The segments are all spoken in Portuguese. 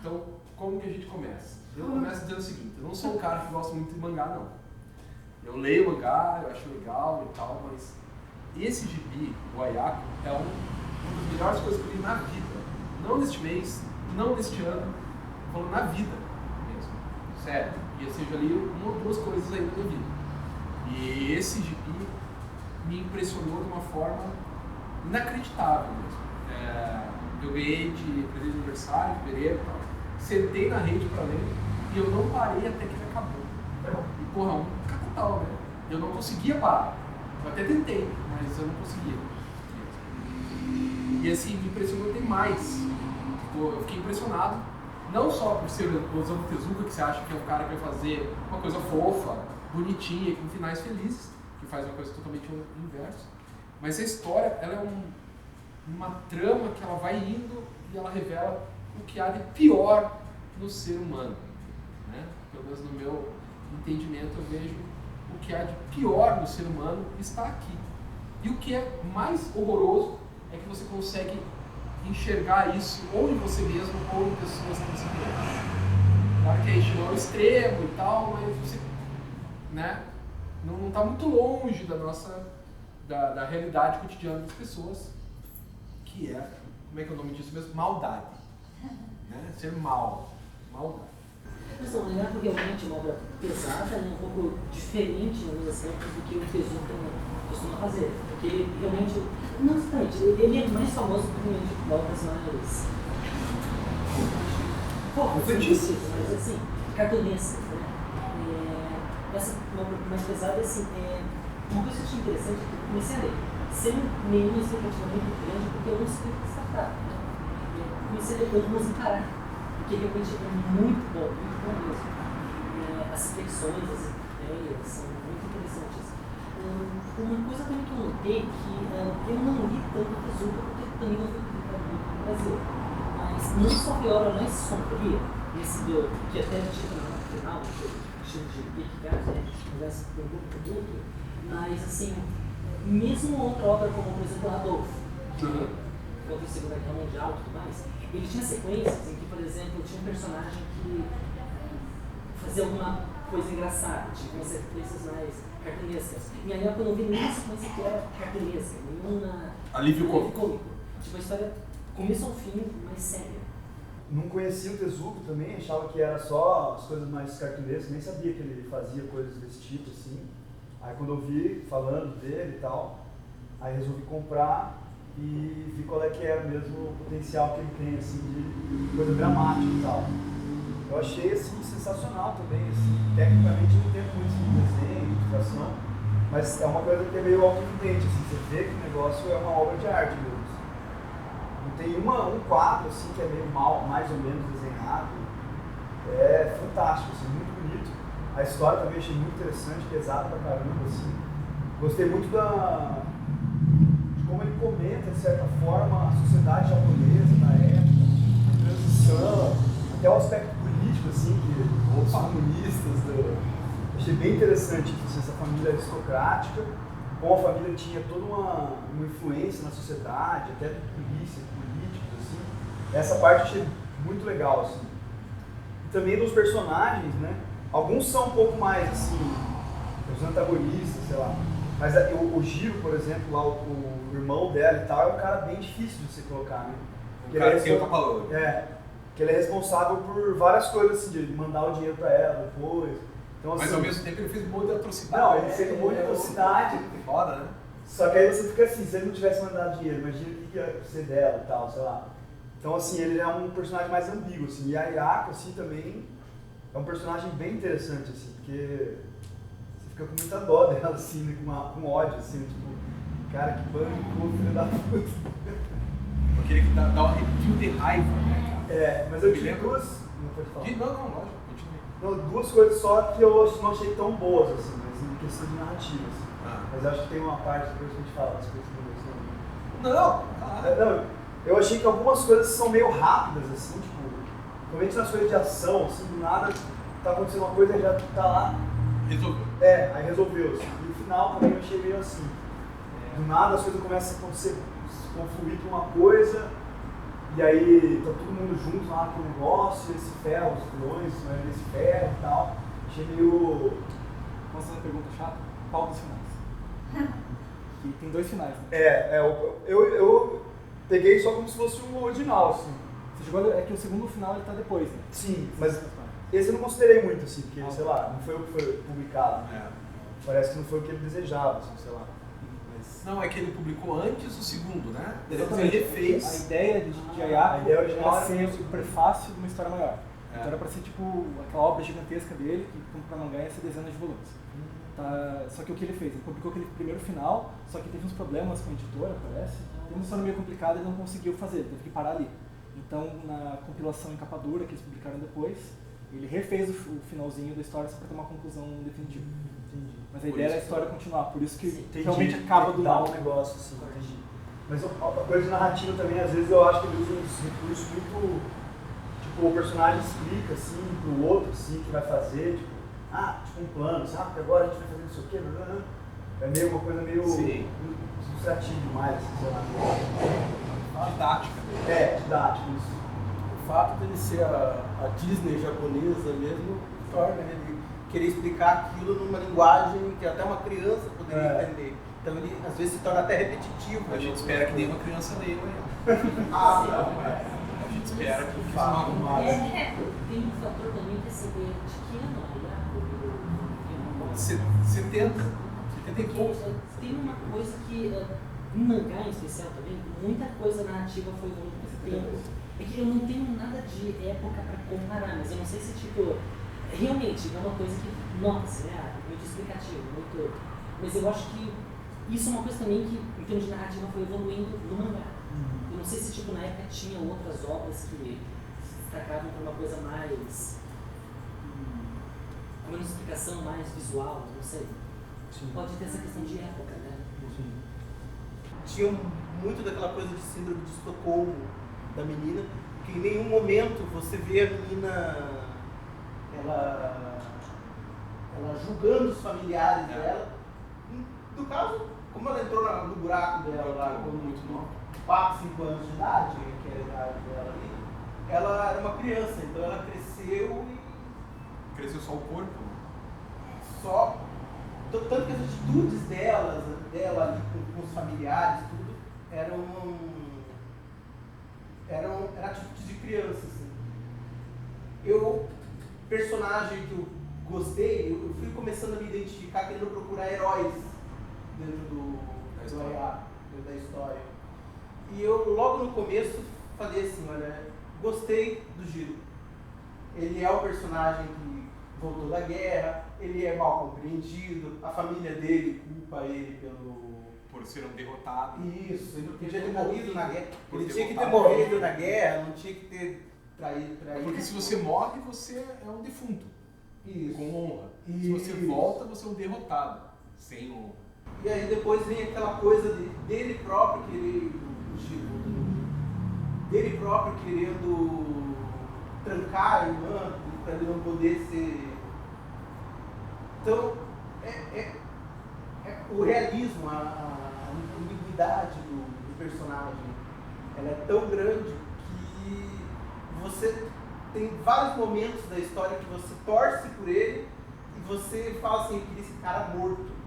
Então, como que a gente começa? Eu começo dizendo o seguinte, eu não sou um cara que gosta muito de mangá, não. Eu leio mangá, eu acho legal e tal, mas esse gibi, o Ayako, é uma das melhores coisas que eu li na vida. Não neste mês, não neste ano, falando na vida mesmo. Sério. E assim, eu já li uma ou duas coisas aí na minha vida. E esse gibi me impressionou de uma forma inacreditável mesmo. Eu ganhei de presente de aniversário, de fevereiro e tal. Sentei na rede pra ler e eu não parei até que ele acabou. E porra, um capital, né? Eu não conseguia parar. Eu até tentei, mas eu não conseguia. E assim, me impressionou demais. Eu fiquei impressionado, não só por ser o Osamu Tezuka, que você acha que é um cara que vai fazer uma coisa fofa, bonitinha, com finais felizes, que faz uma coisa totalmente inversa, mas a história, ela é uma trama que ela vai indo e ela revela o que há de pior no ser humano. Né? Pelo menos no meu entendimento, eu vejo o que há de pior no ser humano está aqui. E o que é mais horroroso é que você consegue enxergar isso ou em você mesmo ou em pessoas que você conhece. Claro que isso não é o extremo e tal, mas você, né, não está muito longe da nossa da realidade cotidiana das pessoas, que é, como é que é o nome disso mesmo? Maldade. Né? Ser maldade. Mas não, é porque realmente é uma obra pesada, né, um pouco diferente em alguns aspectos do que o Tezuka costuma fazer. Porque ele realmente, não obstante, ele é mais famoso por meio de obras mais mas assim, cartunescas, né? Essa obra mais pesada, assim, uma coisa que eu achei interessante é que eu comecei a ler sem nenhuma expectativa muito grande, porque eu não sei o que se trata. Comecei a ler, eu não encarar, porque realmente é muito bom mesmo. As reflexões, as ideias são muito interessantes. Uma coisa também que eu notei que eu não li tanto Tezuka, porque também não fui publicado muito no Brasil. Mas não só que a obra mais sombria, que até tinha no final, que chama de Kierkegaard, né? Conversa com o grupo, mas assim, mesmo outra obra como, por exemplo, Adolfo, que contra a Segunda Guerra Mundial e tudo mais, ele tinha sequências em que, por exemplo, tinha um personagem que fazia alguma coisa engraçada, tinha umas sequências mais cartunescas. E aí eu não vi nenhuma sequência que era cartunesca, nenhuma alívio cômico. Tipo, a história começa ao fim mais séria. Não conhecia o Tezuka também, achava que era só as coisas mais cartunescas, nem sabia que ele fazia coisas desse tipo, assim. Aí quando eu vi falando dele e tal, aí resolvi comprar e vi qual é que era mesmo o potencial que ele tem, assim, de coisa dramática e tal. Eu achei, assim, sensacional também, assim, tecnicamente não tem muito de desenho, ilustração, mas é uma coisa que é meio autoevidente, assim, você vê que o negócio é uma obra de arte mesmo. Não tem um quadro, assim, que é meio mais ou menos desenhado, é fantástico, assim, muito bonito. A história também achei muito interessante, pesada pra caramba, assim. Gostei muito de como ele comenta, de certa forma, a sociedade japonesa da época, a transição, até o aspecto político, assim, que os comunistas, achei bem interessante, assim, essa família aristocrática, como a família tinha toda uma influência na sociedade, até de polícia, políticos, assim. Essa parte achei muito legal, assim. E também dos personagens, né? Alguns são um pouco mais, assim, os antagonistas, sei lá. Mas o Jiro, por exemplo, lá o irmão dela e tal, é um cara bem difícil de se colocar, né? O cara que tem o tapa-olho. Que ele é responsável por várias coisas, assim, de mandar o dinheiro pra ela depois. Então, assim, mas ao mesmo tempo ele fez um monte de atrocidade. Não, ele fez um monte de atrocidade. Foda, né? Só que aí você fica assim, se ele não tivesse mandado dinheiro, imagina o que ia ser dela e tal, sei lá. Então, assim, ele é um personagem mais ambíguo, assim. E a Ayako, assim, também é um personagem bem interessante, assim, porque você fica com muita dó dela, assim, né, com ódio, assim, tipo, cara, que pânico, filho da puta. Aquele que dá um arrepio de raiva, né, cara? Mas eu tive duas... Não pode falar. Não, lógico, continue. Não, duas coisas só que eu não achei tão boas, assim, mas em questão de narrativa, assim. Mas eu acho que tem uma parte depois que a gente fala das coisas que Não, eu achei que algumas coisas são meio rápidas, assim, tipo, principalmente nas coisas de ação, assim, do nada tá acontecendo uma coisa e já tá lá. Resolveu. Aí resolveu, assim. E o final também eu achei meio assim. Do nada as coisas começam a acontecer, se confluir pra uma coisa E aí tá todo mundo junto lá com o negócio, ele se ferra, os vilões, né, ele se ferra e tal. Achei meio... Posso fazer uma pergunta chata? Qual dos finais? Que tem 2 finais, né? Eu peguei só como se fosse o original, assim. Você jogou, é que o segundo final ele tá depois, né? Sim, mas esse eu não considerei muito, assim, porque, sei lá, não foi o que foi publicado. É. Parece que não foi o que ele desejava, assim, sei lá. Mas... Não, é que ele publicou antes o segundo, né? Exatamente. Ele fez. A ideia de A Ayako ideia original era era ser o prefácio de uma história maior. É. Então era pra ser tipo aquela obra gigantesca dele, que pra mangá ia ser dezenas de volumes. Tá, só que o que ele fez? Ele publicou aquele primeiro final, só que teve uns problemas com a editora, parece. Teve uma história meio complicada e ele não conseguiu fazer, ele teve que parar ali. Então, na compilação em capa dura, que eles publicaram depois, ele refez o finalzinho da história só para ter uma conclusão definitiva. Entendi. Mas a ideia era a história continuar, por isso que Entendi. realmente acaba do Dá nada. um negócio, assim, entendi. Mas a coisa de narrativa também, às vezes eu acho que ele usa uns recursos muito... Tipo, o personagem explica, assim, pro outro, assim, o que vai fazer, tipo, tipo um plano, assim, porque agora a gente vai fazer não sei o quê, não. É meio uma coisa meio ilustrativa demais, assim, sei lá. Didática. Didático, isso. O fato dele ser a Disney japonesa mesmo torna ele querer explicar aquilo numa linguagem que até uma criança poderia entender. Então ele às vezes se torna até repetitivo. A gente espera que nenhuma criança leia aí. A gente espera que Tem um fator também que é saber de que ano é 70 e poucos. Tem uma coisa que, em mangá em especial também, muita coisa narrativa foi muito tempo. É que eu não tenho nada de época para comparar, mas eu não sei se, tipo, realmente é uma coisa que, nossa, muito explicativo, muito... Mas eu acho que isso é uma coisa também que, em termos de narrativa, foi evoluindo no mangá. Eu não sei se, tipo, na época tinha outras obras que se destacavam por uma coisa mais... com menos explicação, mais visual, não sei. Sim. Pode ter essa questão de época, né? Sim. Tinha muito daquela coisa de síndrome de Estocolmo da menina, que em nenhum momento você vê a menina ela julgando os familiares dela. No caso, como ela entrou no buraco dela lá, quando muito nova, 4, 5 anos de idade, que era a idade dela ali, ela era uma criança, então ela cresceu e Cresceu só o corpo. só... Tanto que as atitudes dela ali com os familiares, tudo, eram atitudes de criança, assim. Personagem que eu gostei, eu fui começando a me identificar, querendo procurar heróis dentro da história. E eu, logo no começo, falei assim, olha, gostei do Jiro. Ele é o personagem que voltou da guerra, ele é mal compreendido, a família dele culpa ele Por ser um derrotado. Isso, ele podia ter morrido na guerra. Por Ele ter tinha que ter voltado. morrido na guerra, não tinha que ter traído. Porque se você morre, você é um defunto, Isso. com honra. Se Isso. você volta, você é um derrotado, sem honra. E aí depois vem aquela coisa dele próprio dele próprio querendo trancar a irmã para ele não poder ser. Então, o realismo, a ambiguidade do personagem, ela é tão grande que você tem vários momentos da história que você torce por ele e você fala assim, eu queria esse cara morto.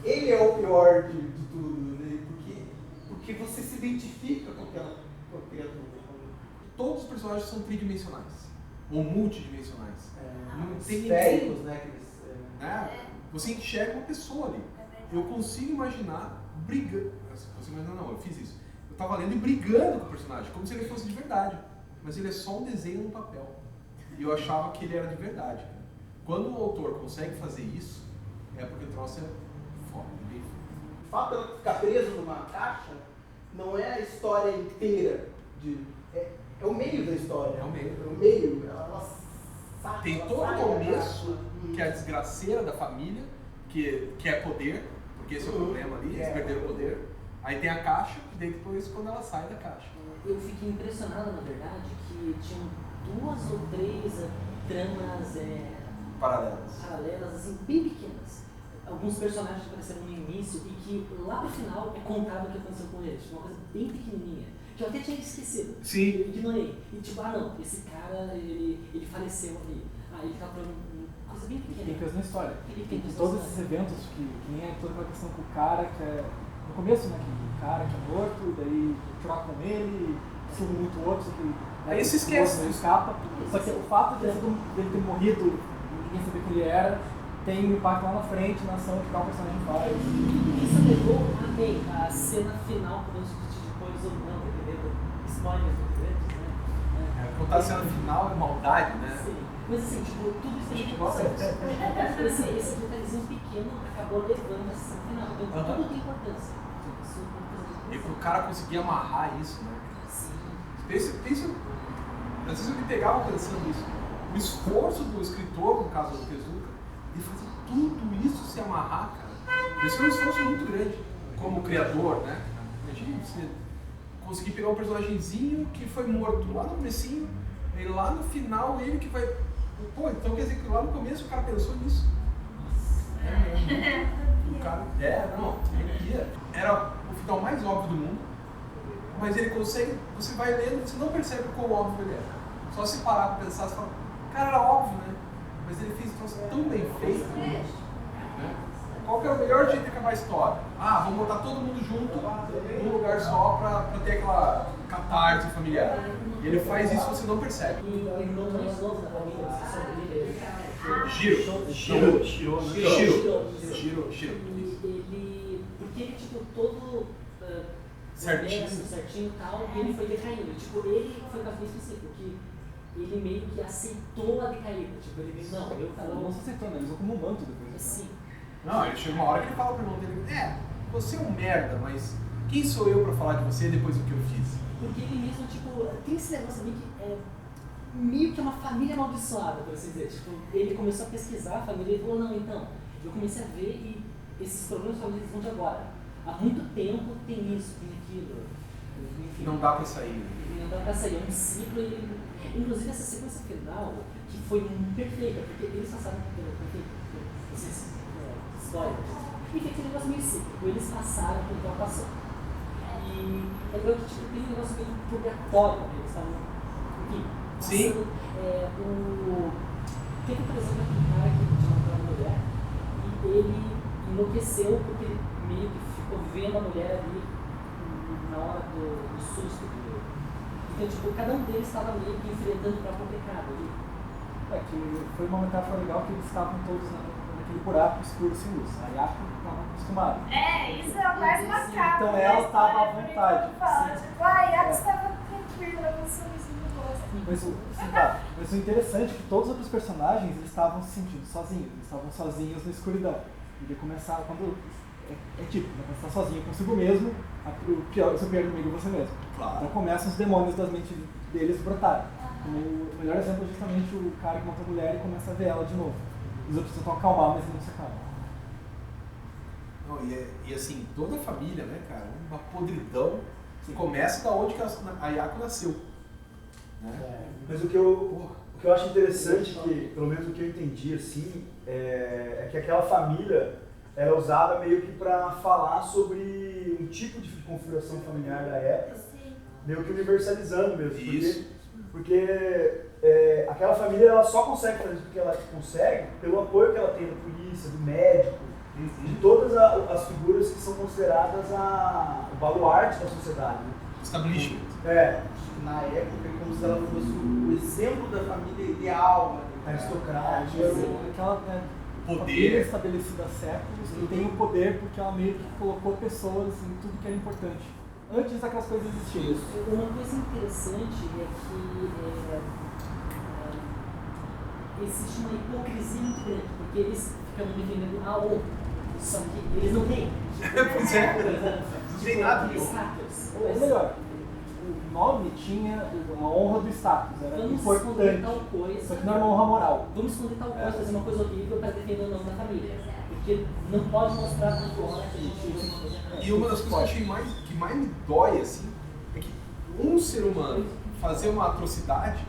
Ele é o pior de tudo, né? Porque você se identifica com aquela criatura. Todos os personagens são tridimensionais, ou multidimensionais. Não tem Esféricos, ninguém, né? Você enxerga uma pessoa ali. Eu consigo imaginar brigando. Você imagina, não, eu fiz isso. Eu tava lendo e brigando com o personagem, como se ele fosse de verdade. Mas ele é só um desenho no papel. E eu achava que ele era de verdade. Cara. Quando o autor consegue fazer isso, é porque o troço é foda, bem foda. O fato dela ficar preso numa caixa não é a história inteira. É o meio da história. É o meio. É o meio. Ela sai, Tem ela todo sai o da começo, caixa. que é a desgraceira da família, que é poder, porque esse é o problema ali, eles perderam o poder. Aí tem a caixa, e depois quando ela sai da caixa. Eu fiquei impressionado, na verdade, que tinham 2 ou 3 tramas paralelas, assim, bem pequenas. Alguns personagens que apareceram no início e que lá no final é contado o que aconteceu com eles. Uma coisa bem pequenininha. que eu até tinha esquecido. Sim. Eu ignorei. E tipo, não, esse cara, ele faleceu ali. Ele tá por uma coisa bem pequena. Tem peso na história. Tem peso Todos na esses história. eventos, que nem é toda aquela questão com o cara que é. No começo, né? Que o cara que é morto, daí trocam ele, subo muito o outro, que. Aí se esquece. Ele escapa. Só que o fato dele ter morrido, ninguém saber quem ele era, tem um impacto lá na frente, na ação que tal personagem faz. Isso levou a cena final, quando a gente depois ou não, dependendo do spoiler do evento, né? Contar a cena final é maldade, né? Sim. Mas assim, tipo, tudo isso a gente gosta disso. Esse detalhezinho pequeno acabou levando a cena final. Então tudo tem importância. Isso é uma coisa E pro cara conseguir amarrar isso, né? Sim. Pensa, às vezes eu me pegava pensando isso. O esforço do escritor, no caso do Tezuka, de fazer tudo isso se amarrar, cara. Esse foi um esforço muito grande, como criador, né? Imagina você conseguir pegar um personagemzinho que foi morto lá no comecinho, e lá no final ele que vai... Pô, então quer dizer que lá no começo o cara pensou nisso. O cara... ele ia. Era o final mais óbvio do mundo, mas ele consegue... Você vai lendo, você não percebe o quão óbvio ele é. Só se parar pra pensar, você fala, cara, era óbvio, né? Mas ele fez isso tão bem feito, né? Qual que é o melhor jeito de acabar a história? Vamos botar todo mundo junto num lugar só pra ter aquela catarse familiar. E ele faz isso e você não percebe. E o irmão mais novo da família, você sabe dele? Shiro. Ele... Porque ele, tipo, todo... certinho e tal, e ele foi decaindo. Tipo, ele foi um caso bem específico, que ele meio que aceitou a decaída. Tipo, ele meio, não, eu Ela não se aceitou, né? Ele usou como um manto depois. Sim. Não, ele chega uma hora que ele fala pro irmão dele, você é um merda, mas quem sou eu pra falar de você depois do que eu fiz? Porque ele mesmo, tipo, tem esse negócio ali que é meio que uma família amaldiçoada, por assim dizer. Tipo, ele começou a pesquisar a família e falou, não, então, eu comecei a ver e esses problemas familiares vão de agora. Há muito tempo tem isso, tem aquilo. Enfim, Não dá pra sair. Não dá pra sair, é um ciclo. Inclusive essa sequência final, que foi perfeita, porque eles passaram por esses spoilers. E foi aquele negócio meio cíclico, eles passaram pelo que ela passou. E é legal que tipo, tem um negócio meio purgatório, eles estavam, enfim, passando. Teve, por exemplo, aquele cara que tinha uma mulher e ele enlouqueceu porque ele meio que ficou vendo a mulher ali na hora do susto. Então, tipo, cada um deles estava meio que enfrentando o próprio pecado ali. Que foi uma metáfora legal que eles estavam todos naquele buraco escuro sem luz. A Yako estava acostumada. Isso é o mais macabro. Então ela estava à vontade. Tipo, a Yako estava tranquila com o sorriso no rosto. Mas o interessante é que todos os outros personagens eles estavam se sentindo sozinhos. Eles estavam sozinhos na escuridão. E começar quando tipo, quando você está sozinho consigo mesmo, o seu pior inimigo é você mesmo. Claro. Então começam os demônios das mentes deles brotarem. O melhor exemplo é justamente o cara que mata a mulher e começa a ver ela de novo. Os outros tentam acalmar, mas ele não se acalma. Não, e assim, toda a família, né, cara, uma podridão. Começa da onde que a Yako nasceu. Né? Mas o que eu acho interessante, que pelo menos o que eu entendi assim, é que aquela família era usada meio que para falar sobre um tipo de configuração familiar da época, meio que universalizando mesmo. Porque aquela família ela só consegue fazer o que ela consegue pelo apoio que ela tem da polícia, do médico, de todas as figuras que são consideradas o baluarte da sociedade. Né? Establishment. Na época, é como se ela fosse o exemplo da família ideal, aristocrática. Aquela família estabelecida há séculos que tem o poder porque ela meio que colocou pessoas em tudo que era importante. Antes daquelas coisas existirem. Uma coisa interessante é que existe uma hipocrisia muito grande, porque eles ficam defendendo a honra, só que eles não têm. Pois é. Não tem nada de honra. Ou melhor, o nome tinha a honra do status, era Vamos esconder importante. tal coisa. Só que não era uma honra moral. Vamos esconder tal coisa, fazer uma coisa horrível para defender o nome da família. Porque não pode mostrar tanto honra que a gente... E uma das coisas que eu achei que mais me dói, assim, é que um ser humano fazer uma atrocidade,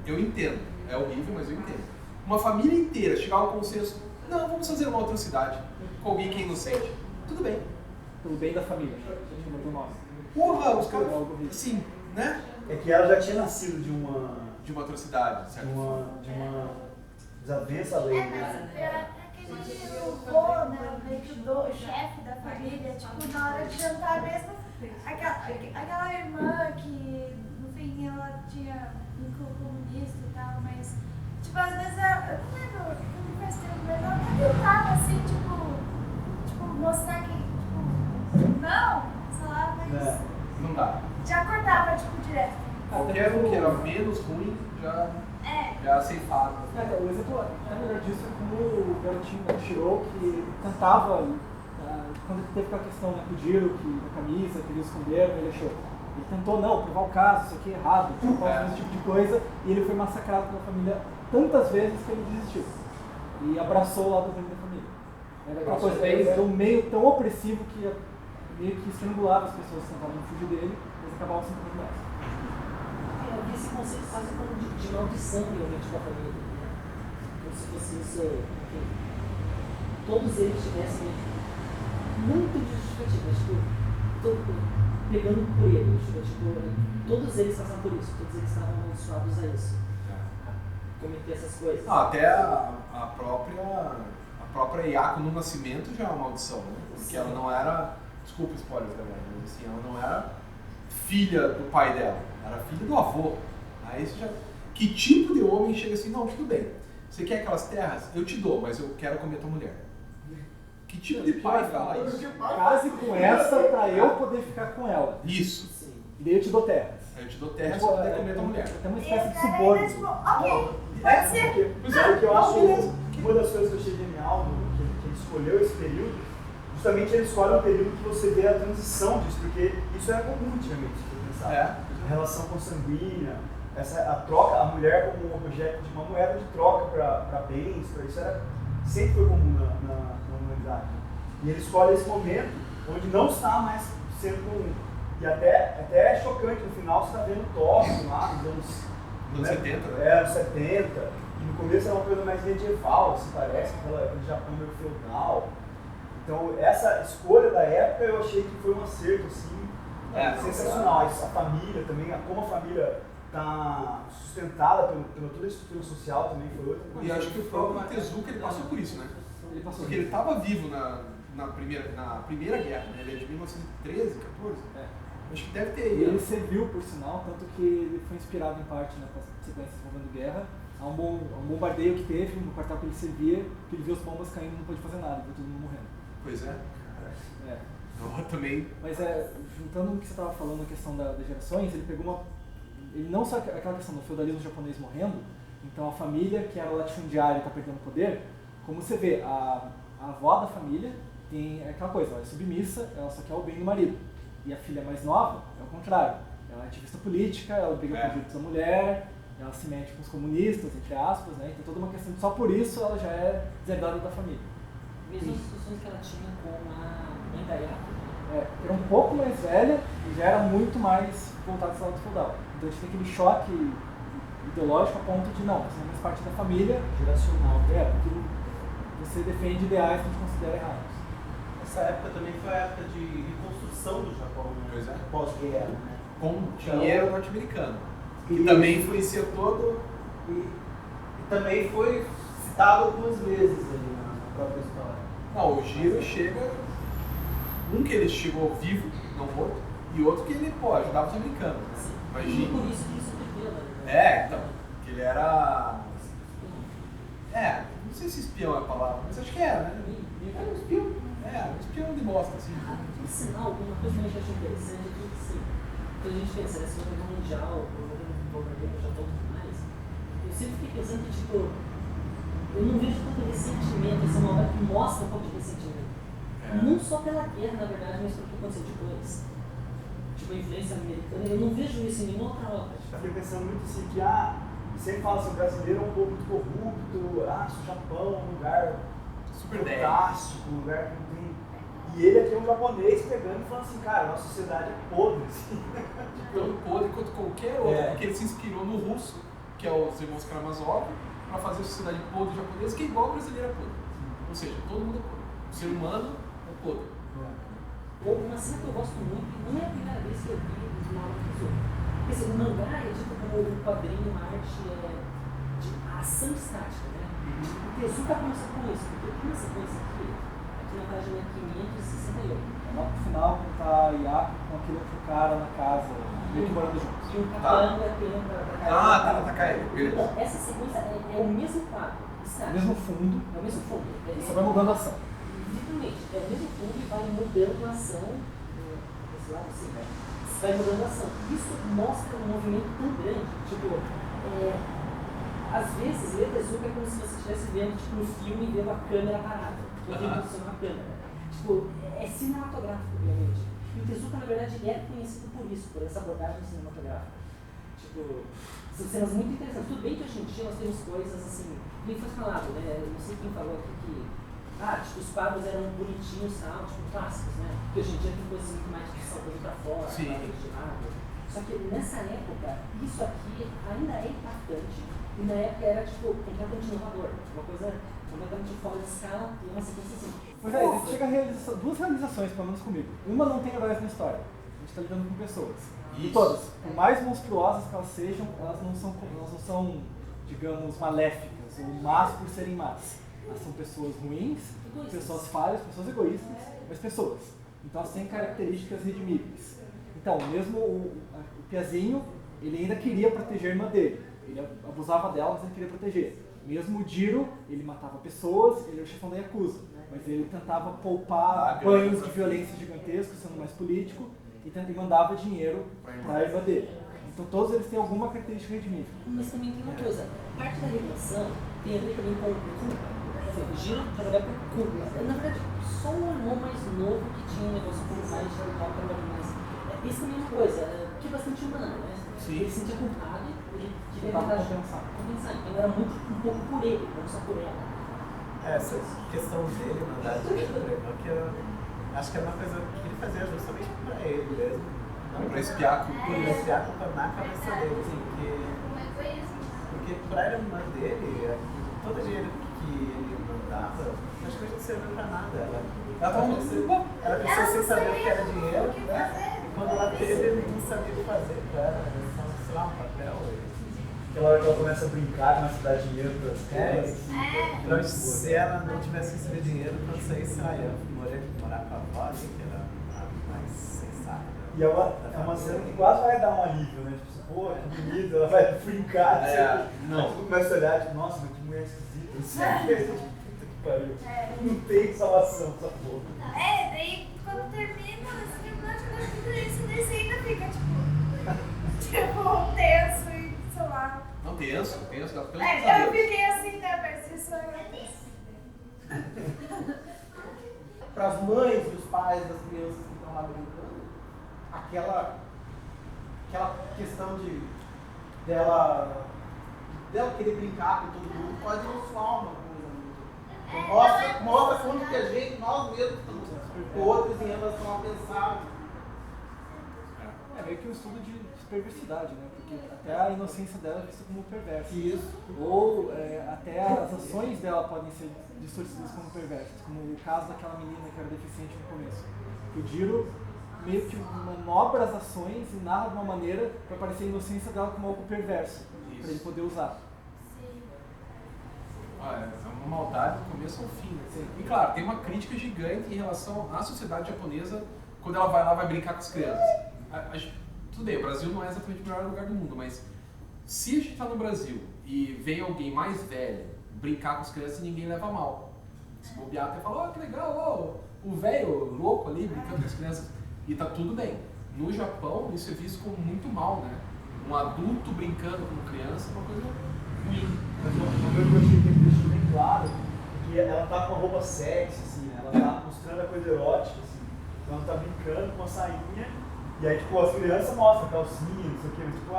eu entendo. É horrível, mas eu entendo. Uma família inteira chegar ao consenso, não, vamos fazer uma atrocidade com alguém que é inocente. Tudo bem. Pelo bem da família, a gente botou nós. Porra, os caras, assim, né? É que ela já tinha nascido de uma atrocidade, certo? de uma desavença à lei, né? Aquele vô, né, o chefe da família, tipo, na hora de jantar mesmo, aquela irmã que, no fim, ela tinha vínculo comunista e tal, mas, tipo, às vezes, eu não lembro como faz tempo, mas ela até tentava, assim, tipo, mostrar que, tipo, não, sei lá, mas Não dá. já cortava, tipo, direto. Qualquer um que era menos ruim já ceifava. O exemplo melhor disso é como o garotinho da Shiro, que tentava, quando ele teve aquela questão com o Jiro, que a camisa, que eles esconderam, ele achou. Ele tentou, não, provar o caso, isso aqui é errado, esse tipo de coisa, e ele foi massacrado pela família tantas vezes que ele desistiu. E abraçou o lado ruim da família. Era um meio tão opressivo que meio que estrangulava as pessoas que tentavam fugir dele, eles acabavam se encontrando mais. Eu vi esse conceito quase como de maldição realmente da família, né? Como se fosse isso, enfim, todos eles tivessem muito justificativa, tipo, pegando por ele, tipo, todos eles passaram por isso, todos eles estavam amaldiçoados a isso, a cometer essas coisas. Até a própria Yako no nascimento já é uma maldição, né? Porque ela não era, desculpa spoilers galera, mas assim, ela não era filha do pai dela, era filha do avô. Aí você já... Que tipo de homem chega assim, não, tudo bem, você quer aquelas terras? Eu te dou, mas eu quero comer tua mulher. Que tipo de pai fala isso? Case com essa pra eu poder ficar com ela. Isso. Sim. E daí eu te dou terras. Aí eu te dou terras pra poder comer tua mulher. Tem uma E espécie o de cara suborno. ainda, tipo, ok, pode ser. Porque eu acho que uma das coisas que eu achei genial, que ele escolheu esse período, justamente ele escolhe um período que você vê a transição disso, porque isso era comum antigamente, se você pensar. A relação consanguínea, a troca, a mulher como um objeto de uma moeda de troca para bens, isso sempre foi comum na humanidade. E ele escolhe esse momento onde não está mais sendo comum. E até é chocante, no final você está vendo Tóquio lá nos anos 70, né? anos 70. E no começo era uma coisa mais medieval, assim, parece, aquele Japão meio feudal. Então essa escolha da época eu achei que foi um acerto assim, sensacional. A família também, como a família está sustentada pela toda a estrutura social também foi outra coisa. E acho que o próprio Tezuka ele passou por isso, né? Porque ele estava vivo na primeira guerra, né? Ele é de 1913, 14. Acho que deve ter. E ele serviu, por sinal, tanto que ele foi inspirado em parte nas sequências envolvendo guerra. Há um bombardeio que teve no quartel que ele servia, que ele viu as bombas caindo e não pôde fazer nada, viu todo mundo morrendo. Pois é. Eu também. Mas juntando o que você estava falando, a questão das gerações, ele pegou ele não só aquela questão do feudalismo japonês morrendo, então a família que era latifundiária e está perdendo poder, como você vê, a avó da família tem aquela coisa, ela é submissa, ela só quer o bem do marido. E a filha mais nova é o contrário, ela é ativista política, ela briga por direitos da mulher, ela se mete com os comunistas, entre aspas, né? Então toda uma questão de só por isso ela já é deserdada da família. Mesmo as discussões que ela tinha com a mãe da Yako. Era um pouco mais velha e já era muito mais voltada ao lado feudal. Então a gente tem aquele choque ideológico a ponto de não, você não faz parte da família. Geracional. Porque você defende ideais que a gente considera errados. Essa época também foi a época de reconstrução do Japão, né? Pois é. Pós-guerra, né? Com dinheiro norte-americano. Que também influencia todo. E também foi citado algumas vezes ali na própria história. Não, o Jiro chega. Um que ele chegou vivo, não morto, e outro que ele, ajudava os americanos. Né? Imagina. E por isso que ele sobreviveu, né? Então. Que ele era. Não sei se espião é a palavra, mas acho que era, né? Era um espião. Um espião de bosta, assim. Por sinal, uma coisa que eu acho interessante é que, assim, quando a gente pensa nessa Segunda Guerra Mundial, o bombardeio do Japão e tudo mais, eu sempre fiquei pensando que, tipo, eu não vejo tanto ressentimento, essa novela que mostra um pouco de ressentimento. Não só pela guerra, na verdade, mas pelo que aconteceu depois. Tipo, a influência americana, eu não vejo isso em nenhuma outra obra. Eu fiquei pensando muito assim, que sempre fala assim, o brasileiro é um povo muito corrupto, o Japão é um lugar Super fantástico, um lugar que não tem... E ele aqui é um japonês pegando e falando assim, cara, a nossa sociedade é podre, assim. Tão podre quanto qualquer outro, porque ele se inspirou no russo, que é os irmãos Karamazov, para fazer a sociedade podre japonesa, que é igual a brasileira podre. Ou seja, todo mundo é podre. O ser humano é podre. Ou uma cena que eu gosto muito, e não é a primeira vez que eu vi uma aula do Tezuka. Porque assim, o mangá é dito como um quadrinho, uma arte de ação estática, né? O Tezuka começou com isso, porque tem uma sequência aqui na página 568. Lá pro final, quando tá Yaku com aquele outro cara na casa, meio que morando juntos. Que o capanga tem pra Tá caindo. Beleza. Então, essa sequência é o mesmo quadro, O estático. mesmo fundo, É o mesmo fundo. e só vai mudando a ação. Literalmente, é o mesmo fundo e vai mudando a ação. Desse lado assim, vai mudando a ação. Isso mostra um movimento tão grande. Tipo, às vezes, ler Tezuka é como se você estivesse vendo tipo, um filme e vendo a câmera parada. Não tem posição na câmera. Tipo, é cinematográfico, realmente. E o Tezuka, na verdade, é conhecido por isso, por essa abordagem cinematográfica. Tipo, são cenas muito interessantes. Tudo bem que hoje em dia nós temos coisas assim, nem foi falado, né? Eu não sei quem falou aqui que tipo, os quadros eram bonitinhos, tal, tipo, clássicos, né? Porque hoje em dia tem coisas muito mais que saltando pra fora, de lado. Só que nessa época, isso aqui ainda é impactante. E na época era, tipo, completamente inovador. Uma coisa completamente fora de escala e uma sequência assim. Pois é, a gente chega a duas realizações, pelo menos comigo. Uma não tem heróis na história. A gente está lidando com pessoas. E todas, por mais monstruosas que elas sejam, elas não são, digamos, maléficas, ou más por serem más. Elas são pessoas ruins, pessoas falhas, pessoas egoístas, mas pessoas. Então elas têm características redimíveis. Então, mesmo o Piazinho, ele ainda queria proteger a irmã dele. Ele abusava dela, mas ele queria proteger. Mesmo o Jiro, ele matava pessoas, ele era o chefão da Yakuza. Mas ele tentava poupar banhos de violência gigantescos, sendo mais político, e mandava dinheiro para a irmã dele. Então todos eles têm alguma característica redimível. Mas também tem uma coisa, parte da redenção tem a ver também com o Jiro trabalhar com o Kubo. Na verdade, só o irmão mais novo que tinha um negócio um pouco mais de trabalho mais. Isso também é uma coisa que é bastante humana, né? Sim. Ele se sentia culpado, ele queria compensar. Então era muito um pouco por ele, não só por ela. Essa questão dele, mandar dinheiro pra irmã, que eu acho que é uma coisa que ele fazia justamente pra ele mesmo. Não Pra espiar a culpa na cabeça dele, assim, porque pra irmã dele, todo o dinheiro que ele mandava, acho que não serviu pra nada. Ela cresceu sem saber o que era dinheiro, né? E quando ela teve, ele não sabia o que fazer pra ela, era só, sei lá, um papel. Aquela hora que ela começa a brincar, começa a dar dinheiro para as crianças. Então, se ela não tivesse recebido dinheiro, quando saísse, ia morar com a avó, assim, que era a mais sensata. E é uma cena que quase vai dar um alívio, né? Tipo, pô, que bonito, ela vai brincar. Não. Tu começa a olhar, tipo, nossa, mas que mulher esquisita. Puta que pariu. Não tem salvação essa porra. Daí quando termina, você imagina tudo isso, daí você ainda fica, tipo, tenso e sei lá. Não, tenso, dá pra Eu fiquei assim, né? Mas isso Para as mães e os pais das crianças que estão lá brincando, aquela questão dela querer brincar com todo mundo pode não soar uma coisa muito. Mostra quanto que nós mesmos estamos com outros em relação a pensar. É meio que um estudo de perversidade, né? Porque até a inocência dela é vista como perversa. Isso. Ou até as ações dela podem ser distorcidas como perversas, como o caso daquela menina que era deficiente no começo. O Jiro meio que manobra as ações e narra de uma maneira para parecer a inocência dela como algo perverso, para ele poder usar. É uma maldade do começo ao fim. Né? E claro, tem uma crítica gigante em relação à sociedade japonesa quando ela vai lá vai brincar com as crianças. Tudo bem, o Brasil não é exatamente o melhor lugar do mundo, mas se a gente está no Brasil e vem alguém mais velho brincar com as crianças, ninguém leva mal. Se bobear até fala, que legal, o velho louco ali brincando com as crianças, e tá tudo bem. No Japão, isso é visto como muito mal, né? Um adulto brincando com criança é uma coisa ruim. Mas uma coisa que eu achei que ele deixou bem claro é que ela tá com uma roupa sexy, assim, né? Ela tá mostrando a coisa erótica, assim. Então ela tá brincando com uma sainha, e aí, tipo, as crianças mostram a calcinha, não sei o que, mas, tipo,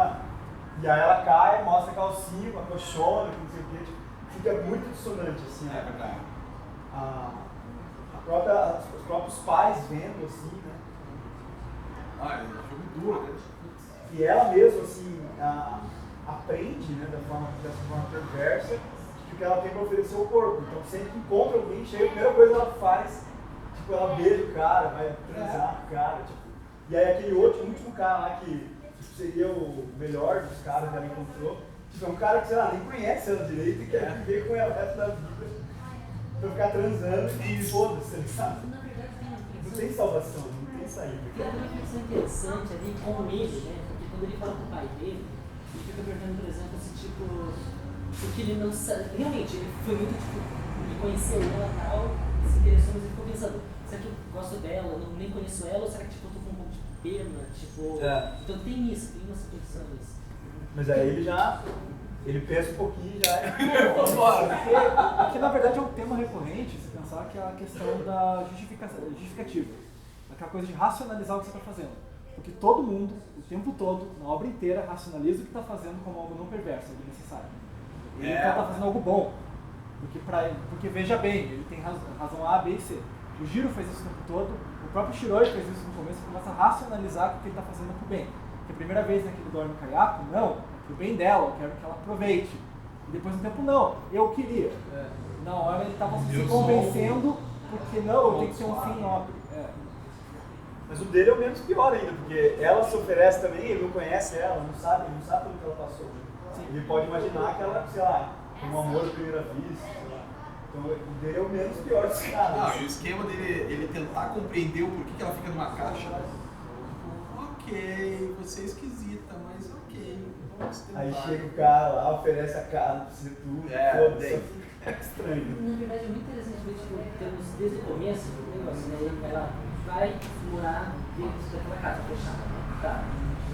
e aí ela cai, mostra a calcinha, com a colchona, não sei o que, tipo, fica muito dissonante, assim, né? É verdade. Os próprios pais vendo, assim, né? É jogo duro, né? E ela mesma, assim, aprende, né, dessa forma perversa, de que ela tem para oferecer o corpo. Então, sempre que encontra alguém, chega, a primeira coisa que ela faz, tipo, ela beija o cara, vai transar com o cara, tipo. E aí aquele último cara lá que tipo, seria o melhor dos caras que ela encontrou, tipo, é um cara que, sei lá, nem conhece ela direito e quer viver com ela o resto da vida. Pra ficar transando e foda-se, sabe? Na verdade, Não tem salvação, não tem saída. tem uma reflexão interessante ali com ele, né? Porque quando ele fala com o pai dele, ele fica perguntando, por exemplo, esse tipo. Porque ele não sabe. Realmente, ele foi muito tipo. Ele conheceu ela e tal, se interessou, mas ele ficou pensando: será que eu gosto dela? Eu nem conheço ela? Ou será que tipo, eu tô com um pouco de pena? Tipo. Então tem isso, tem uma situação nisso. Mas aí ele pensa um pouquinho e já é. Porque na verdade é um tema recorrente, se pensar que é a questão da justificativa. Aquela coisa de racionalizar o que você está fazendo. Porque todo mundo, o tempo todo, na obra inteira, racionaliza o que está fazendo como algo não perverso, algo necessário. Ele está fazendo algo bom. Porque veja bem, ele tem razão A, B e C. O Jiro faz isso o tempo todo, o próprio Shiroi faz isso no começo, começa a racionalizar o que ele está fazendo pro bem. Porque a primeira vez que ele dorme no Kayako, não, pro bem dela, eu quero que ela aproveite. E depois do tempo, não, eu queria. Na hora ele estava se convencendo, porque não, eu tenho que ter um fim nobre. Mas o dele é o menos pior ainda, porque ela se oferece também, ele não conhece ela, não sabe tudo que ela passou. Sim. Ele pode imaginar que ela, sei lá, um amor à primeira vista, sei lá. Então o dele é o menos pior dos caras. Não, e o esquema dele, ele tentar compreender o porquê que ela fica numa caixa. Ok, você é esquisita, mas ok, vamos tentar. Aí chega o cara lá, oferece a cara pra você tudo, foda-se. É estranho. Na verdade é muito interessante ver, tipo, temos desde o começo do negócio, né? Ela vai morar dentro daquela casa fechada, né? Tá.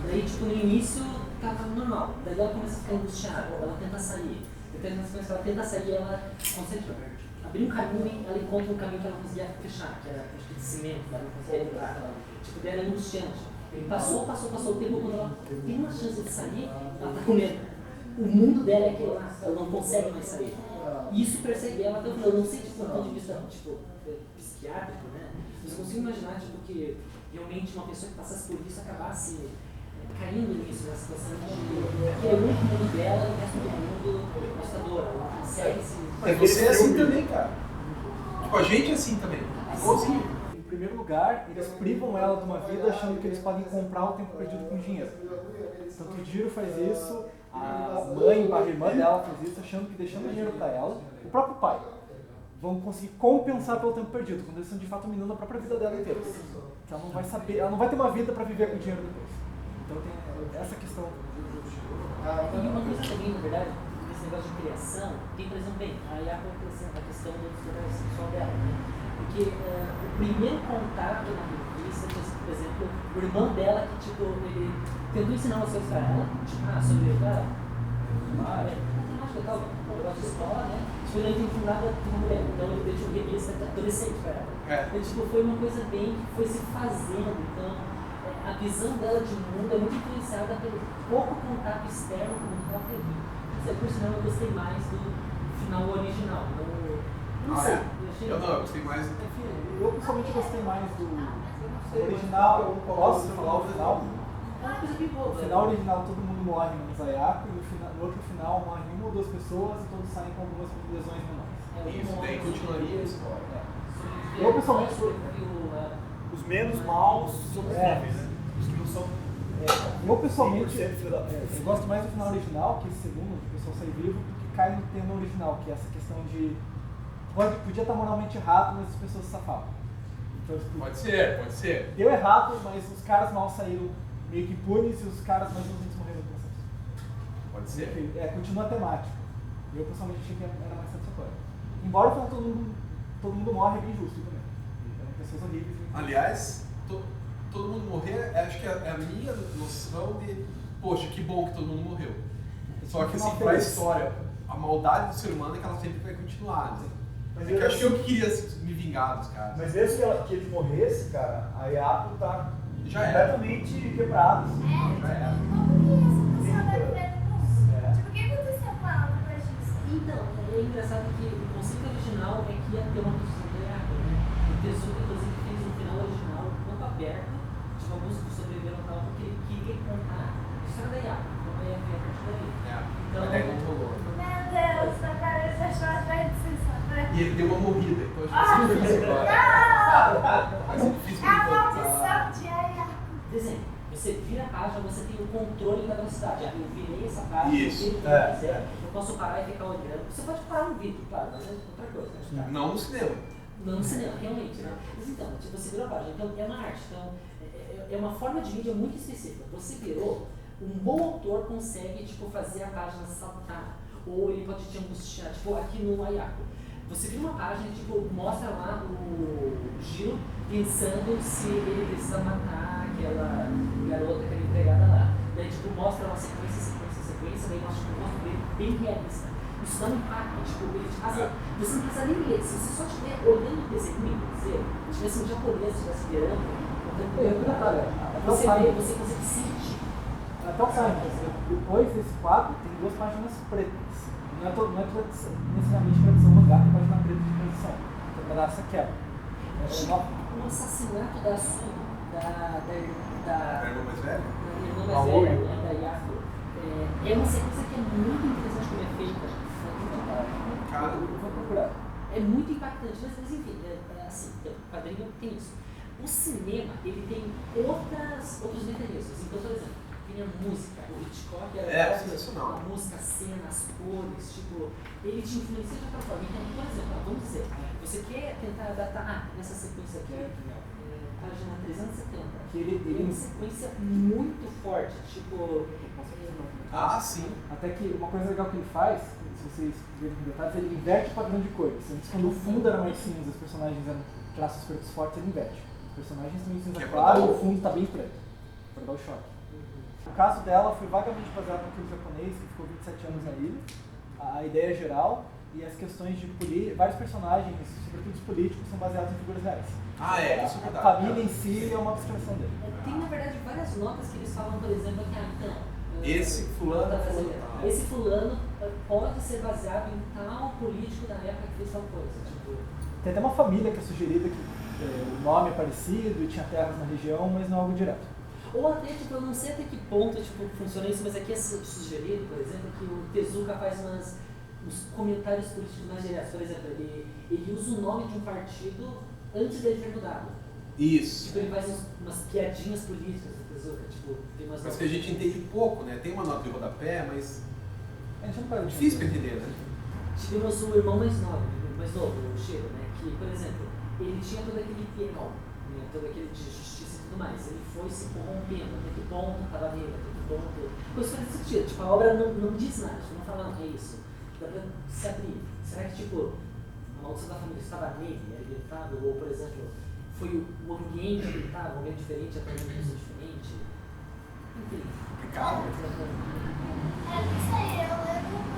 Daí, tipo, no início tava normal, daí ela começa a ficar angustiada, ela tenta sair. Depois ela tenta sair, ela consegue abrir um caminho e ela encontra um caminho que ela conseguia fechar, que era acho que de cimento, ela não conseguia entrar. Tipo, daí era angustiante. Passou o tempo, quando ela tem uma chance de sair, ela tá com medo. O mundo dela é aquele lá, ela não consegue mais sair. E isso persegue ela até o final. Eu não sei, tipo, do ponto de vista tipo, psiquiátrico, né? Mas eu consigo imaginar tipo, que realmente uma pessoa que passasse por isso acabasse caindo nisso, nessa situação de aquele é o único mundo dela e o resto do mundo gostadora. Ela não consegue se. Mas você é assim também, cara. Tipo, a gente é assim também. Igualzinho. Em primeiro lugar, eles privam ela de uma vida achando que eles podem comprar o tempo perdido com dinheiro. Tanto o Jiro faz isso, a mãe, a irmã dela faz isso, achando que deixando dinheiro para ela, o próprio pai, vão conseguir compensar pelo tempo perdido, quando eles estão de fato minando a própria vida dela inteira. Que ela não vai saber, ela não vai ter uma vida para viver com dinheiro depois. Então tem essa questão. E uma coisa também, na verdade, nesse negócio de criação, tem, por exemplo, bem, aí a questão do desenvolvimento sexual dela, né? Porque o primeiro contato na revista, por exemplo, o irmão dela que, tipo, ele tentou ensinar umas coisas pra ela, tipo, sobre matemática e tal, um negócio de escola, né? Tipo, ele não entendeu nada de uma mulher, então ele deixou revista adolescente pra ela. Então, tipo, foi uma coisa bem que foi se fazendo, então a visão dela de mundo é muito influenciada pelo pouco contato externo com o mundo que ela teve. Por sinal, eu gostei mais do final original. Não sei. Eu gostei mais do. Eu pessoalmente gostei mais do original. Posso falar o final? É uma coisa bem boa. No final original todo mundo morre menos Ayako, e no outro final morre uma ou duas pessoas e todos saem com algumas lesões menores. Isso, daí continuaria a história. Eu pessoalmente. Os menos maus sobrevivem, né? Os que não são. Eu pessoalmente eu gosto mais do final original, que esse segundo, de pessoa sair vivo, do que cai no tema original, que é essa questão de. Podia estar moralmente errado, mas as pessoas se safavam. Então, Pode ser. Deu errado, mas os caras mal saíram meio que impunes e os caras mais inocentes morreram no processo. Pode ser. Continua a temática. Eu pessoalmente achei que era mais satisfatório. Embora o final todo mundo morre é bem justo também. Eram pessoas horríveis. Aliás, todo mundo morrer, acho que é a minha noção de, poxa, que bom que todo mundo morreu. Só que assim, pra história, a maldade do ser humano é que ela sempre vai continuar, né? Mas eu acho que eu queria me vingar dos caras. Mas desde que ele morresse, cara, a Yapo tá já completamente quebrada. Já era. Tipo, o que aconteceu com ela depois disso? Então, é engraçado que o conceito original é que ia ter uma construção da Yaku, né? O Tezuka, inclusive, fez um final original um pouco aberto, tipo, alguns que sobreviveram e tal, porque ele queria contar a história da Yaku, como ia ver a partir daí. Então, até não rolou. Meu Deus, na cara, você achou atrás de sensação. E ele deu uma morrida, então acho que isso é agora. Vai ser difícil É a pra maldição de Ayaku. Desenho. Você vira a página, você tem o controle da velocidade. Eu virei essa página, Isso. eu viro o que eu quiser, eu posso parar e ficar olhando. Você pode parar um vídeo, claro, mas é outra coisa. Né? Não no cinema. Não no cinema, realmente, né? Mas então, tipo, você virou a página, então é uma arte, então é uma forma de mídia muito específica. Você virou, um bom autor consegue, tipo, fazer a página saltar, ou ele pode te angustiar, tipo, aqui no Ayaku. Você vira uma página e, tipo, mostra lá o Giro pensando se ele precisa matar aquela garota, aquela empregada lá. Daí, tipo, mostra uma sequência, daí mostra o rosto dele bem realista. Isso dá um impacto, tipo, ele te passa, você não precisa nem ler, se você só estiver olhando o desenho, se tivesse um japonês, estivesse virando, você vê, você consegue sentir. Até o site, depois desse quadro, tem 2 páginas pretas. Não é necessariamente tradição mangá, tem página preta de transição. Que é para essa quebra. O assassinato da Su, da irmã mais velha? irmã mais velha, né, da Yaku, é uma sequência que é muito interessante como é feita. Cara, Eu vou procurar. É muito impactante, mas enfim, assim, o quadrinho tem isso. O cinema, ele tem outros mecanismos. Então, por exemplo, tem a música, o Hitchcock era sensacional. a música, a cena, as cores, tipo, ele te influencia de outra forma. Então, por exemplo, vamos dizer, você quer tentar adaptar, nessa sequência aqui, página 370, ele é uma sequência muito forte, tipo... sim. Até que uma coisa legal que ele faz, se vocês verem com detalhes, ele inverte o padrão de cores. Antes, quando o fundo era mais cinza, os personagens eram traços pretos fortes, ele inverte. Os personagens também cinza claro e o fundo está bem preto, para dar o choque. O caso dela foi vagamente baseado no filme japonês, que ficou 27 anos na ilha. A ideia geral e as questões de vários personagens, sobretudo os políticos, são baseados em figuras reais. Isso é A verdade. família em si é uma abstração dele. Tem, na verdade, várias notas que eles falam, por exemplo, que Esse fulano, esse fulano pode ser baseado em tal político da época que fez tal coisa. Tipo... Tem até uma família que é sugerida que o nome é parecido e tinha terras na região, mas não é algo direto. Ou até, tipo, eu não sei até que ponto tipo, funciona isso, mas aqui é sugerido, por exemplo, que o Tezuka faz uns comentários políticos mais diretos. Por exemplo, ele usa o nome de um partido antes dele ter mudado. Isso. Tipo, ele faz umas piadinhas políticas do Tezuka, tipo, tem umas... Mas que a gente entende pouco, né? Tem uma nota de rodapé, mas A gente não pode difícil pra entender, né? Tivemos o irmão mais novo, o Shiro, né? Que, por exemplo, ele tinha todo aquele ideal, né? Todo aquele de justiça e tudo mais. Ele foi se corrompendo, até que ponto estava nele, até que ponto... Coisa que faz sentido. Tipo, a obra não diz nada, tipo, não fala, é isso. Dá pra se abrir. Será que, tipo, a maldição da família estava nele, era habilitado? Ou, por exemplo, foi o ambiente que ele estava, um ambiente diferente, até uma pessoa diferente? Enfim. Complicado. Isso aí, eu lembro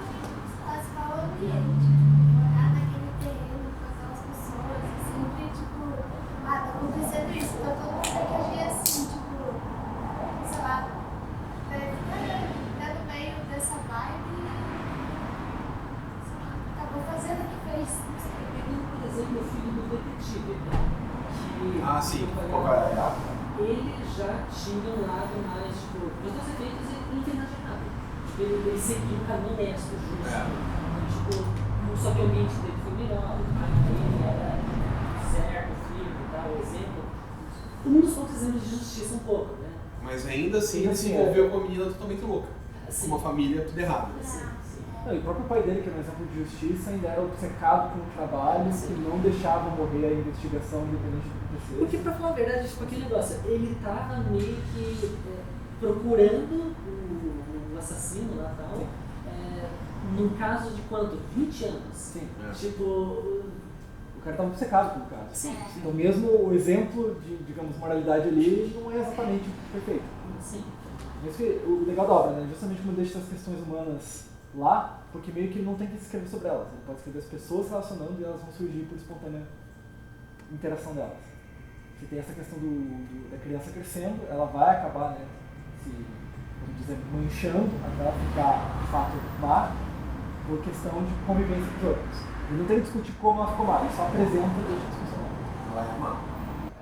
as falas do ambiente. Morar naquele terreno com aquelas pessoas, sempre, tipo, tá acontecendo isso, então todo mundo tem que agir assim, tipo, sei lá, tá no meio dessa vibe e, sei lá, acabou fazendo o que fez. Pegando, por exemplo, o filho do detetive, né? Que, Sim. ele já tinha um lado mais, tipo, os dois efeitos invenagenável. Tipo, ele seguiu um caminho honesto, justo. Tipo, só que o ambiente dele foi melhor, o pai dele era certo, firme e tal, exemplo. Um dos poucos exemplos de justiça um pouco, né? Mas ainda assim ele se envolveu com uma menina totalmente louca. Com uma família tudo errado. Sim. Não, e o próprio pai dele, que é um exemplo de justiça, ainda era obcecado com o trabalho, que não deixava morrer a investigação independente do que acontecesse. Porque, pra falar a verdade, tipo, aquele negócio, ele tava meio que procurando o assassino lá e tal, num caso de quanto? 20 anos. Sim. Tipo... O cara estava obcecado pelo caso. Sim. Então mesmo o exemplo de, digamos, moralidade ali não é exatamente perfeito. Sim. Mas o legal da obra, né, justamente como deixa essas questões humanas lá, porque meio que ele não tem que escrever sobre elas. Ele pode escrever as pessoas relacionando e elas vão surgir por espontânea interação delas. Você tem essa questão da criança crescendo, ela vai acabar, né, se, vamos dizer, manchando até ela ficar, de fato, má, por questão de convivência com os outros. Ele não tem que discutir como ela ficou má, ele só apresenta e deixa a discussão lá. Ela é má.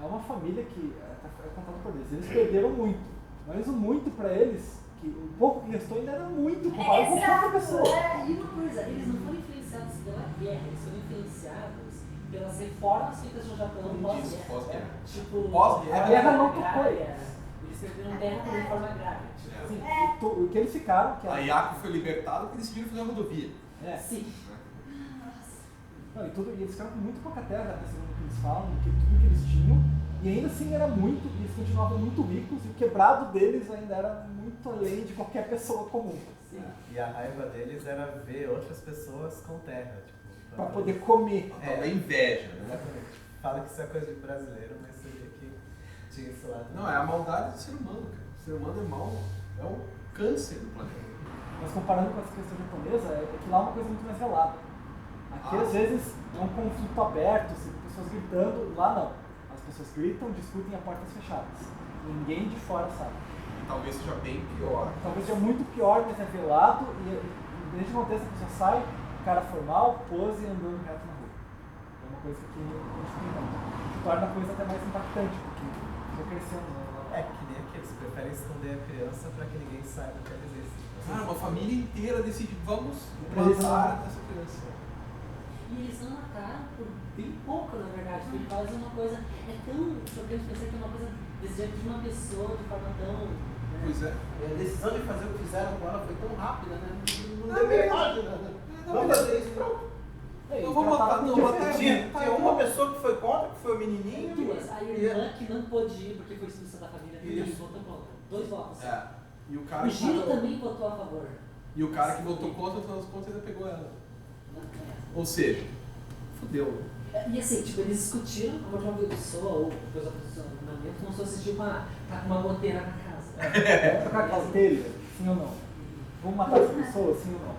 É uma família que é contada por eles. Eles perderam muito, mas o muito para eles, que o pouco que restou ainda era muito comparado com outra pessoa. E uma coisa, eles não foram influenciados pela guerra, eles foram influenciados pelas reformas feitas no Japão Isso, pós-guerra. Tipo, Pós-guerra. A guerra não tocou agrária. Eles escreveram guerra por reforma agrária. Tipo, É. assim, O que eles ficaram, que A Yako foi libertada porque decidiram fazer uma rodovia. sim. Não, e eles ficaram com muito pouca terra, né, segundo o que eles falam, que tudo que eles tinham, e ainda assim era muito, e eles continuavam muito ricos, e o quebrado deles ainda era muito além de qualquer pessoa comum. E a raiva deles era ver outras pessoas com terra. Tipo, Pra poder comer. É inveja, né? Exatamente. Fala que isso é coisa de brasileiro, mas você vê que tinha isso lá também. Não, é a maldade do ser humano, cara. O ser humano é mau, é um câncer do planeta. Mas comparando com essa questão japonesa, é que lá é uma coisa muito mais velada. Aqui às vezes é um conflito aberto, assim, pessoas gritando, lá não. As pessoas gritam, discutem a portas fechadas. Ninguém de fora sabe. E talvez seja bem pior. Talvez seja muito pior, mas é velado e desde uma vez a pessoa sai, cara formal, pose e andando reto na rua. É uma coisa que aqui a gente tem não. Que torna a coisa até mais impactante, porque fica crescendo. É que nem aqueles preferem esconder a criança pra que ninguém saiba que ela existe. Ah, uma família inteira decide, vamos Eles matar não- essa criança. E eles não mataram por bem pouco, na verdade, porque quase uma coisa. É tão chocante pensar que é uma coisa desejada de uma pessoa de forma tão. Né? Pois é. E a decisão de fazer o que fizeram com ela foi tão rápida, né? Não Não, deu nem mesmo. página, né? Vamos fazer isso, pronto. Não vou matar, não, matar Tinha uma pessoa que foi contra, que foi o menininho. Duas. A irmã que não pôde ir porque foi expulsa da família dele, Isso. votou contra. 2 votos. É. E o cara O Giro que também votou a favor. E o cara que votou contra, no final das contas, ainda pegou ela. Ou seja, fudeu. E assim, tipo, eles discutiram a morte de uma pessoa ou coisa do posicionamento como se fosse tipo tá com uma goteira na casa. Vamos trocar aquela telha, sim ou não? Vamos matar essa pessoa, sim ou não?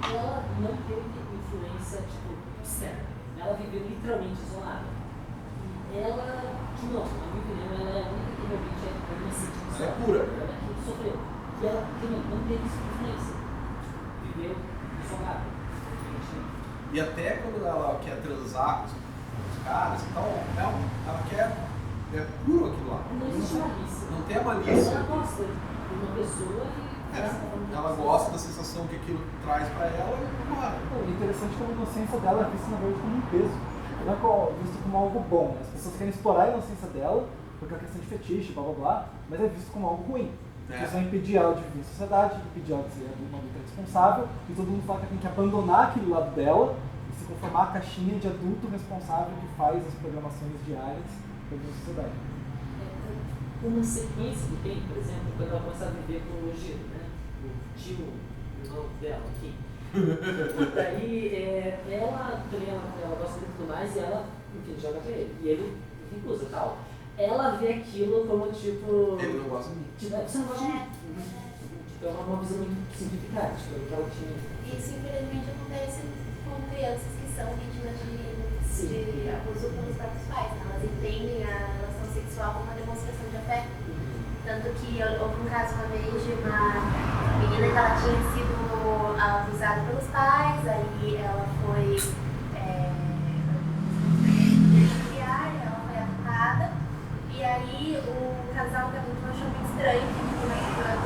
Ela não teve influência, tipo, externa. Ela viveu literalmente isolada. E ela, de novo, na minha opinião, ela é a única que realmente é inocente. Ela é pura. Ela é que sofreu. E ela também não teve influência. Tipo, viveu isolada. E até quando ela quer transar com os caras, então ela quer. É puro aquilo lá. Não existe malícia. Não tem a malícia. Ela gosta de uma pessoa e. Ela gosta da sensação que aquilo traz pra ela e bora. O interessante é que a inocência dela é vista na verdade como um peso. Não é visto como algo bom. As pessoas querem explorar a inocência dela, porque é uma questão de fetiche, blá blá blá, mas é visto como algo ruim. É. Isso vai impedir ela de viver em sociedade, impedir ela de ser uma adulta responsável, e todo mundo fala que tem que abandonar aquele lado dela e se conformar a caixinha de adulto responsável que faz as programações diárias da sociedade. Uma sequência que tem, por exemplo, quando ela começa a viver com o Giro, né? O tio, irmão dela aqui. Daí, ela também ela gosta muito mais e ela, enfim, joga pra ele. E ele recusa tal. Ela vê aquilo como tipo. Ele não gosta de mim. Tipo, você não gosta de mim. Tipo, é uma visão muito simplificada, tipo, que ela tinha. Isso, infelizmente, acontece com crianças que são vítimas de abuso pelos próprios pais. Né? Elas entendem a relação sexual como uma demonstração de afeto. Tanto que houve um caso uma vez de uma menina que ela tinha sido abusada pelos pais, aí ela foi criar, ela foi adotada, e aí o casal da vítima achou muito estranho que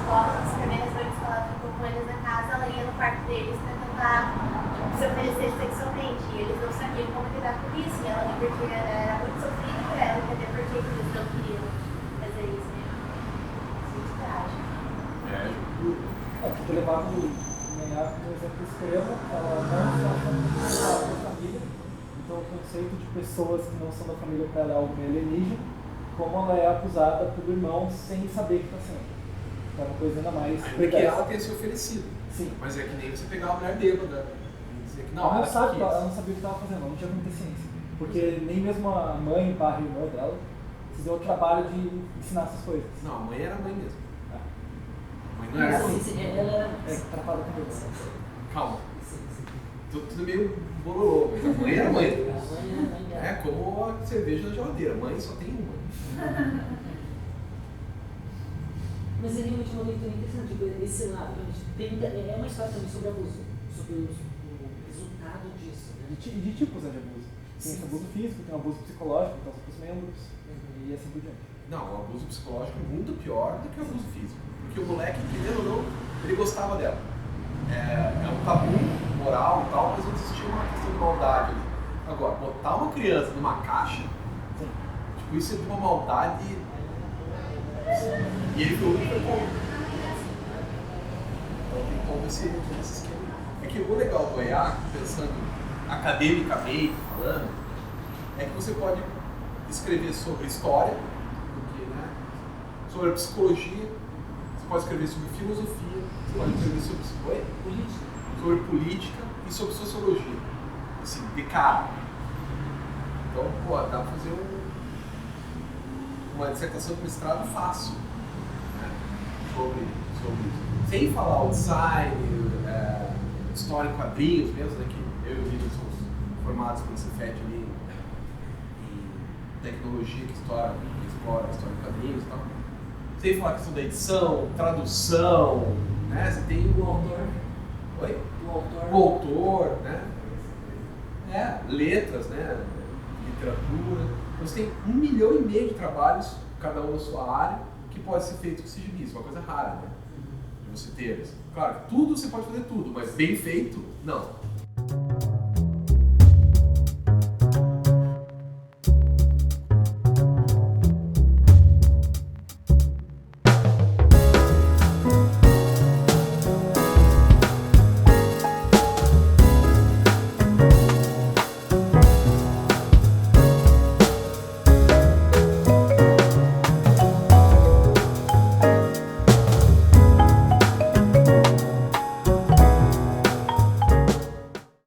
logo nas primeiras noites que ela ficou com eles na casa, ela ia no quarto deles pra tentar se oferecer sexualmente, e eles não sabiam como lidar com isso, e ela, porque era muito sofrido por ela, até porque eles não queriam fazer isso, né? Muito trágico. Porque levado no exemplo extremo, ela não só da família, então o conceito de pessoas que não são da família para ela é algo meio alienígena, como ela é abusada pelo irmão sem saber que está sendo. Então é uma coisa ainda mais. Porque ela tem se oferecido. Sim. Mas é que nem você pegar uma mulher bêbada e dizer que não, Ela não ela sabe, quis. ela não sabia o que estava fazendo, ela não tinha muita ciência. Porque nem mesmo a mãe barra irmã dela se deu o trabalho de ensinar essas coisas. Não, a mãe era a mãe mesmo. É. A mãe não era a mãe. Ela era. É, trapada com Deus. Calma. Tudo meio bololô, mas a mãe era a mãe. A É como a cerveja na geladeira, mãe só tem uma. Mas é realmente uma leitura interessante, tipo, esse lado, é uma história também sobre abuso, sobre o resultado disso, né? De tipos, né, de abuso. Tem esse abuso físico, tem o abuso psicológico, então os membros, e assim por diante. Não, o abuso psicológico é muito pior do que o abuso físico. Porque o moleque, querendo ou não, ele gostava dela. É um tabu moral e tal, mas não existia uma questão de maldade ali. Agora, botar uma criança numa caixa, tipo, isso é de uma maldade. E ele falou que foi bom. Então tem como esse esquema. É que o legal do EA, pensando academicamente falando, é que você pode escrever sobre história, porque, né, sobre psicologia, você pode escrever sobre filosofia, você pode escrever sobre política e sobre sociologia. Assim, de cara. Então, pô, dá pra fazer uma dissertação de mestrado fácil, né, sobre isso. Sem falar o design, história em quadrinhos mesmo, né, que eu e o Vitor somos formados pelo Cefet ali em tecnologia que explora a história em quadrinhos e tal. Sem falar a questão da edição, tradução, né, você tem o autor. Oi? O autor, né? Letras, né? Literatura. Então você tem 1,5 milhão de trabalhos, cada um na sua área, que pode ser feito com sigilismo, uma coisa rara, né? De você ter. Claro, tudo você pode fazer tudo, mas bem feito, não.